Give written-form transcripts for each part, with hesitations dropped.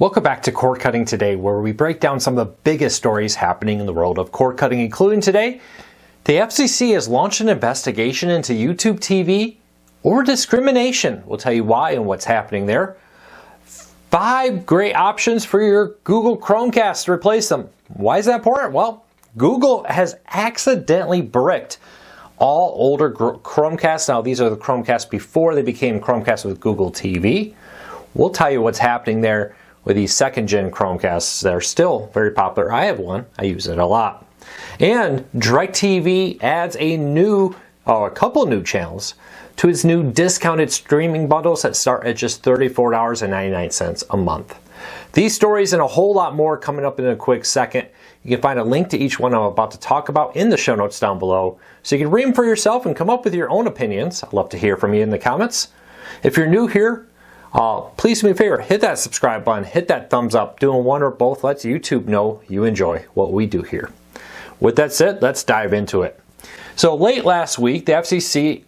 Welcome back to Cord Cutting Today, where we break down some of the biggest stories happening in the world of cord cutting, including today, the FCC has launched an investigation into YouTube TV over discrimination. We'll tell you why and what's happening there. 5 great options for your Google Chromecast to replace them. Why is that important? Well, Google has accidentally bricked all older Chromecasts. Now, these are the Chromecasts before they became Chromecast with Google TV. We'll tell you what's happening there with these second-gen Chromecasts that are still very popular. I have one. I use it a lot. And DirecTV adds a couple new channels to its new discounted streaming bundles that start at just $34.99 a month. These stories and a whole lot more coming up in a quick second. You can find a link to each one I'm about to talk about in the show notes down below, so you can read them for yourself and come up with your own opinions. I'd love to hear from you in the comments. If you're new here, please do me a favor, hit that subscribe button, hit that thumbs up. Doing one or both lets YouTube know you enjoy what we do here. With that said, let's dive into it. So late last week, the FCC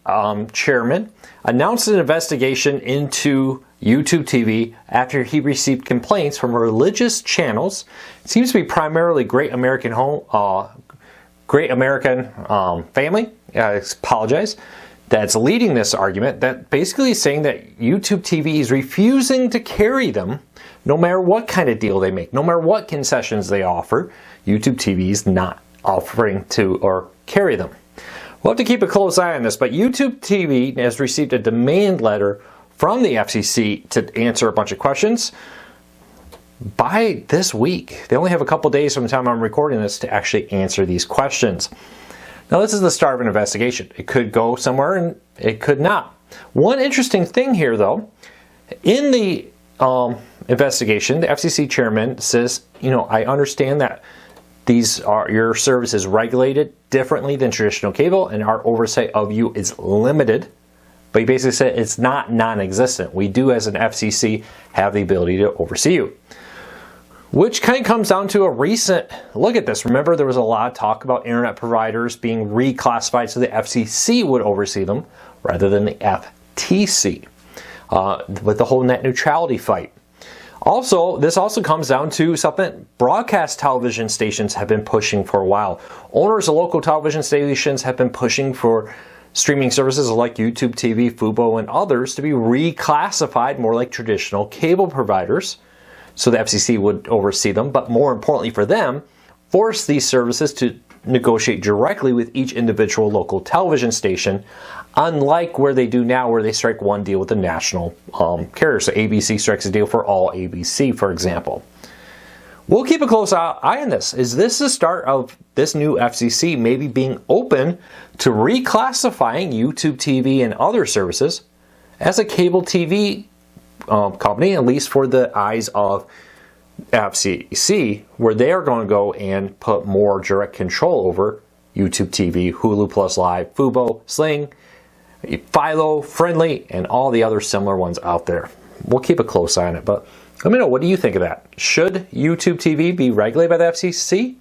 chairman announced an investigation into YouTube TV after he received complaints from religious channels. It seems to be primarily Great American Family. I apologize. That's leading this argument that basically is saying that YouTube TV is refusing to carry them no matter what kind of deal they make, no matter what concessions they offer. YouTube TV is not offering to or carry them. We'll have to keep a close eye on this, but YouTube TV has received a demand letter from the FCC to answer a bunch of questions by this week. They only have a couple days from the time I'm recording this to actually answer these questions. Now, this is the start of an investigation. It could go somewhere and it could not. One interesting thing here, though, in the investigation, the FCC chairman says, I understand that your service is regulated differently than traditional cable and our oversight of you is limited. But he basically said it's not non-existent. We do, as an FCC, have the ability to oversee you. Which kind of comes down to a recent look at this. Remember, there was a lot of talk about internet providers being reclassified so the FCC would oversee them rather than the FTC with the whole net neutrality fight. Also, this also comes down to something broadcast television stations have been pushing for a while. Owners of local television stations have been pushing for streaming services like YouTube TV, Fubo, and others to be reclassified more like traditional cable providers, so the FCC would oversee them, but more importantly for them, force these services to negotiate directly with each individual local television station, unlike where they do now, where they strike one deal with the national carrier. So ABC strikes a deal for all ABC, for example. We'll keep a close eye on this. Is this the start of this new FCC maybe being open to reclassifying YouTube TV and other services as a cable TV company, at least for the eyes of FCC, where they are going to go and put more direct control over YouTube TV, Hulu Plus Live, Fubo, Sling, Philo, Friendly, and all the other similar ones out there. We'll keep a close eye on it, but let me know, what do you think of that? Should YouTube TV be regulated by the FCC,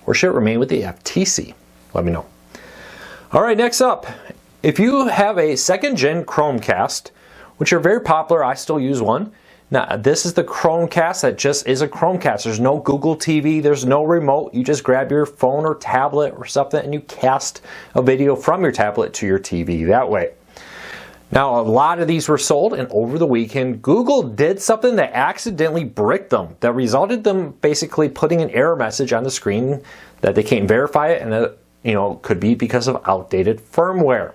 or should it remain with the FTC? Let me know. All right, next up, if you have a second-gen Chromecast, which are very popular, I still use one. Now, this is the Chromecast that just is a Chromecast. There's no Google TV, there's no remote. You just grab your phone or tablet or something and you cast a video from your tablet to your TV that way. Now, a lot of these were sold, and over the weekend, Google did something that accidentally bricked them, that resulted them basically putting an error message on the screen that they can't verify it, and that could be because of outdated firmware.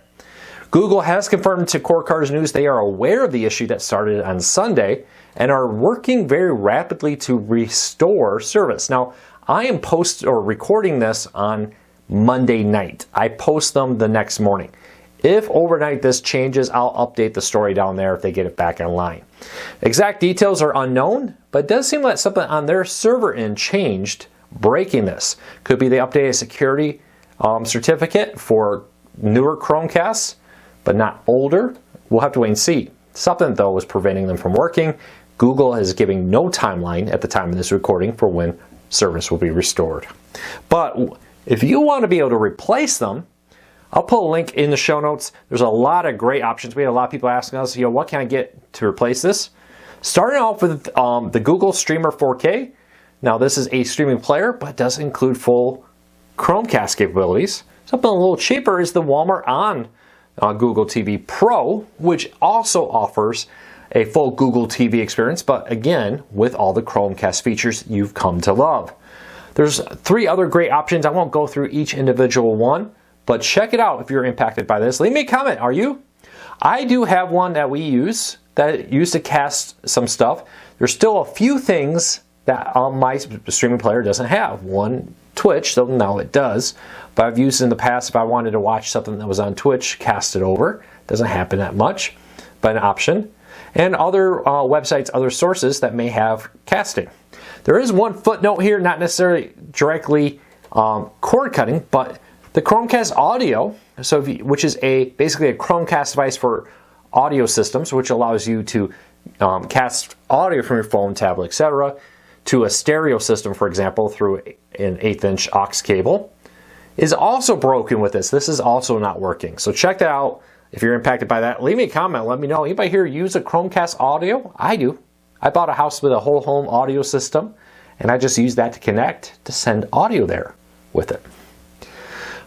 Google has confirmed to Cord Cutters News they are aware of the issue that started on Sunday and are working very rapidly to restore service. Now, I am recording this on Monday night. I post them the next morning. If overnight this changes, I'll update the story down there if they get it back online. Exact details are unknown, but it does seem like something on their server end changed, breaking this. Could be they updated a security certificate for newer Chromecasts, but not older. We'll have to wait and see. Something, though, was preventing them from working. Google is giving no timeline at the time of this recording for when service will be restored. But if you want to be able to replace them, I'll put a link in the show notes. There's a lot of great options. We had a lot of people asking us, what can I get to replace this? Starting off with the Google Streamer 4K. Now this is a streaming player, but does include full Chromecast capabilities. Something a little cheaper is the Walmart On Google TV Pro, which also offers a full Google TV experience, but again, with all the Chromecast features you've come to love. There's 3 other great options. I won't go through each individual one, but check it out if you're impacted by this. Leave me a comment, are you? I do have one that we use that used to cast some stuff. There's still a few things that my streaming player doesn't have. One, Twitch, so now it does, but I've used it in the past if I wanted to watch something that was on Twitch, cast it over. Doesn't happen that much, but an option. And other websites, other sources that may have casting. There is one footnote here, not necessarily directly cord cutting, but the Chromecast audio, which is basically a Chromecast device for audio systems, which allows you to cast audio from your phone, tablet, etc., to a stereo system, for example, through an 1/8" aux cable, is also broken with this. This is also not working. So check that out. If you're impacted by that, leave me a comment. Let me know. Anybody here use a Chromecast audio? I do. I bought a house with a whole home audio system, and I just use that to connect to send audio there with it.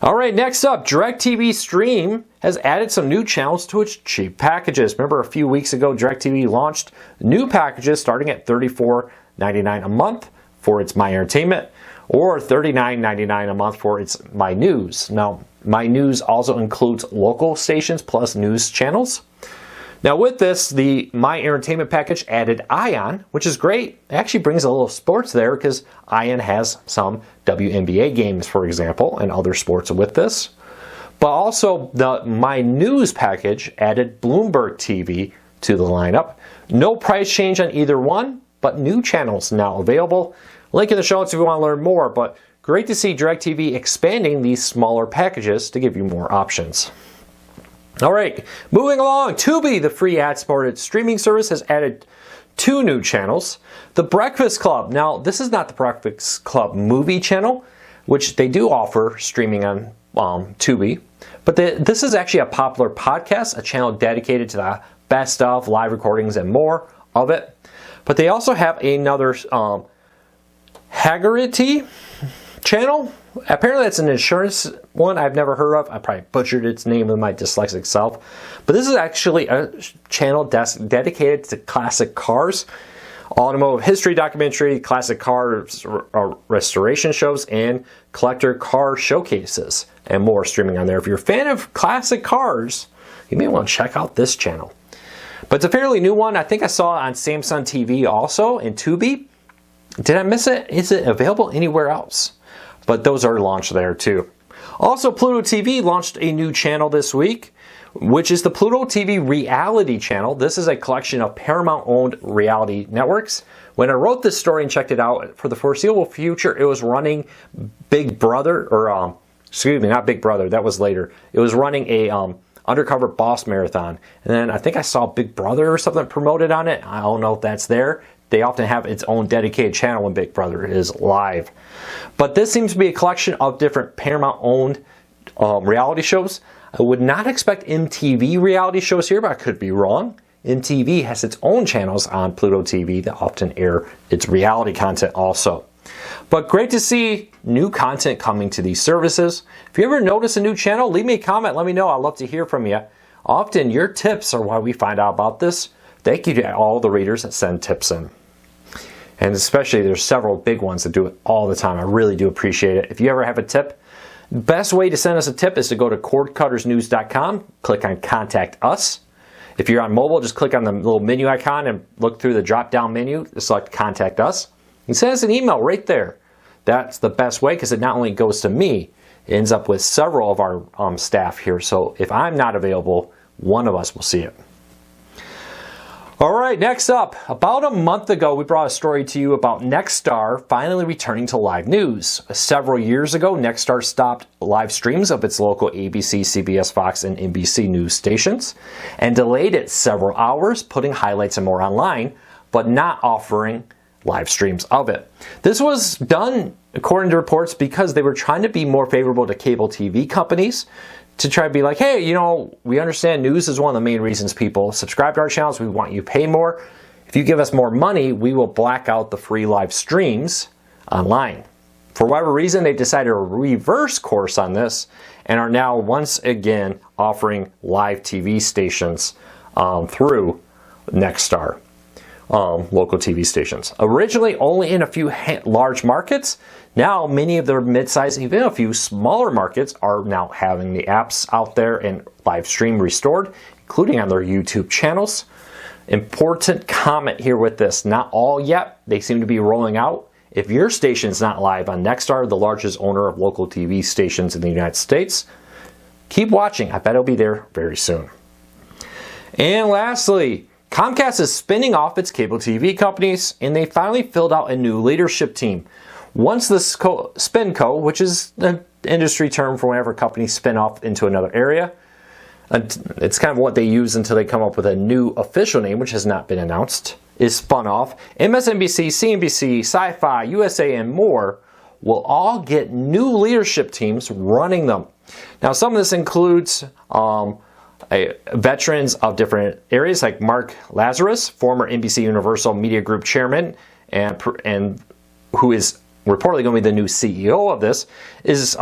All right, next up, DirecTV Stream has added some new channels to its cheap packages. Remember a few weeks ago, DirecTV launched new packages starting at $34.99 a month for its My Entertainment, or $39.99 a month for its My News. Now, My News also includes local stations plus news channels. Now with this, the My Entertainment package added Ion, which is great. It actually brings a little sports there because Ion has some WNBA games, for example, and other sports with this. But also the My News package added Bloomberg TV to the lineup. No price change on either one, but new channels now available. Link in the show notes if you want to learn more, but great to see DirecTV expanding these smaller packages to give you more options. All right, moving along, Tubi, the free ad-supported streaming service, has added 2 new channels. The Breakfast Club. Now, this is not the Breakfast Club movie channel, which they do offer streaming on Tubi, but this is actually a popular podcast, a channel dedicated to the best of, live recordings, and more of it. But they also have another Haggerty channel. Apparently that's an insurance one I've never heard of. I probably butchered its name with my dyslexic self. But this is actually a channel dedicated to classic cars, automotive history documentary, classic car restoration shows, and collector car showcases, and more streaming on there. If you're a fan of classic cars, you may want to check out this channel. But it's a fairly new one. I think I saw it on Samsung TV also, and Tubi. Did I miss it? Is it available anywhere else? But those are launched there too. Also, Pluto TV launched a new channel this week, which is the Pluto TV Reality Channel. This is a collection of Paramount-owned reality networks. When I wrote this story and checked it out, for the foreseeable future, it was running Big Brother, or excuse me, not Big Brother, that was later. It was running a Undercover Boss Marathon. And then I think I saw Big Brother or something promoted on it. I don't know if that's there. They often have its own dedicated channel when Big Brother is live. But this seems to be a collection of different Paramount-owned reality shows. I would not expect MTV reality shows here, but I could be wrong. MTV has its own channels on Pluto TV that often air its reality content also. But great to see new content coming to these services. If you ever notice a new channel, leave me a comment. Let me know. I'd love to hear from you. Often your tips are why we find out about this. Thank you to all the readers that send tips in. And especially there's several big ones that do it all the time. I really do appreciate it. If you ever have a tip, the best way to send us a tip is to go to cordcuttersnews.com, click on Contact Us. If you're on mobile, just click on the little menu icon and look through the drop-down menu, select Contact Us. You send us an email right there. That's the best way because it not only goes to me, it ends up with several of our staff here. So if I'm not available, one of us will see it. All right, next up, about a month ago, we brought a story to you about Nextar finally returning to live news. Several years ago, Nextar stopped live streams of its local ABC, CBS, Fox, and NBC news stations and delayed it several hours, putting highlights and more online, but not offering live streams of it. This was done, according to reports, because they were trying to be more favorable to cable TV companies, to try to be like, hey, you know, we understand news is one of the main reasons people subscribe to our channels. We want you to pay more. If you give us more money, we will black out the free live streams online. For whatever reason, they decided to reverse course on this and are now once again offering live TV stations through Nextar, local TV stations. Originally only in a few large markets, now many of their mid-sized, even a few smaller markets are now having the apps out there and live stream restored, including on their YouTube channels. Important comment here with this, not all yet, they seem to be rolling out. If your station is not live on Nextar, the largest owner of local TV stations in the United States, keep watching. I bet it'll be there very soon. And lastly, Comcast is spinning off its cable TV companies, and they finally filled out a new leadership team. Once the SpinCo, which is an industry term for whenever companies spin off into another area, it's kind of what they use until they come up with a new official name, which has not been announced, is spun off. MSNBC, CNBC, Sci-Fi, USA, and more will all get new leadership teams running them. Now, some of this includes veterans of different areas, like Mark Lazarus, former NBC Universal Media Group chairman, and who is reportedly going to be the new CEO of this, is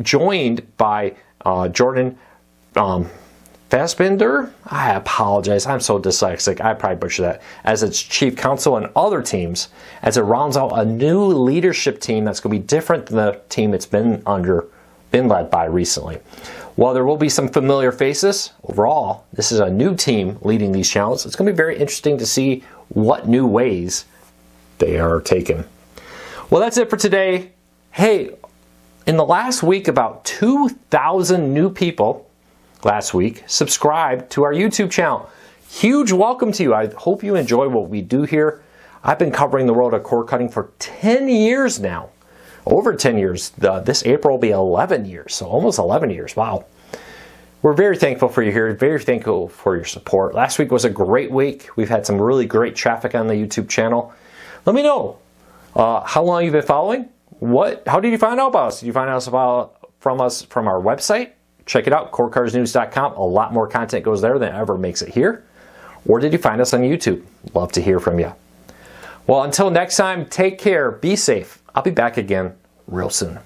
joined by Jordan Fassbinder. I apologize, I'm so dyslexic, I probably butchered that, as its chief counsel and other teams, as it rounds out a new leadership team that's going to be different than the team it's been led by recently. While there will be some familiar faces, overall, this is a new team leading these channels. It's going to be very interesting to see what new ways they are taking. Well, that's it for today. Hey, in the last week, about 2,000 new people last week subscribed to our YouTube channel. Huge welcome to you. I hope you enjoy what we do here. I've been covering the world of cord cutting for 10 years now. Over 10 years. This April will be 11 years, so almost 11 years. Wow. We're very thankful for you here, very thankful for your support. Last week was a great week. We've had some really great traffic on the YouTube channel. Let me know how long you've been following. How did you find out about us? Did you find out from us from our website? Check it out, cordcardsnews.com. A lot more content goes there than ever makes it here. Or did you find us on YouTube? Love to hear from you. Well, until next time, take care, be safe. I'll be back again real soon.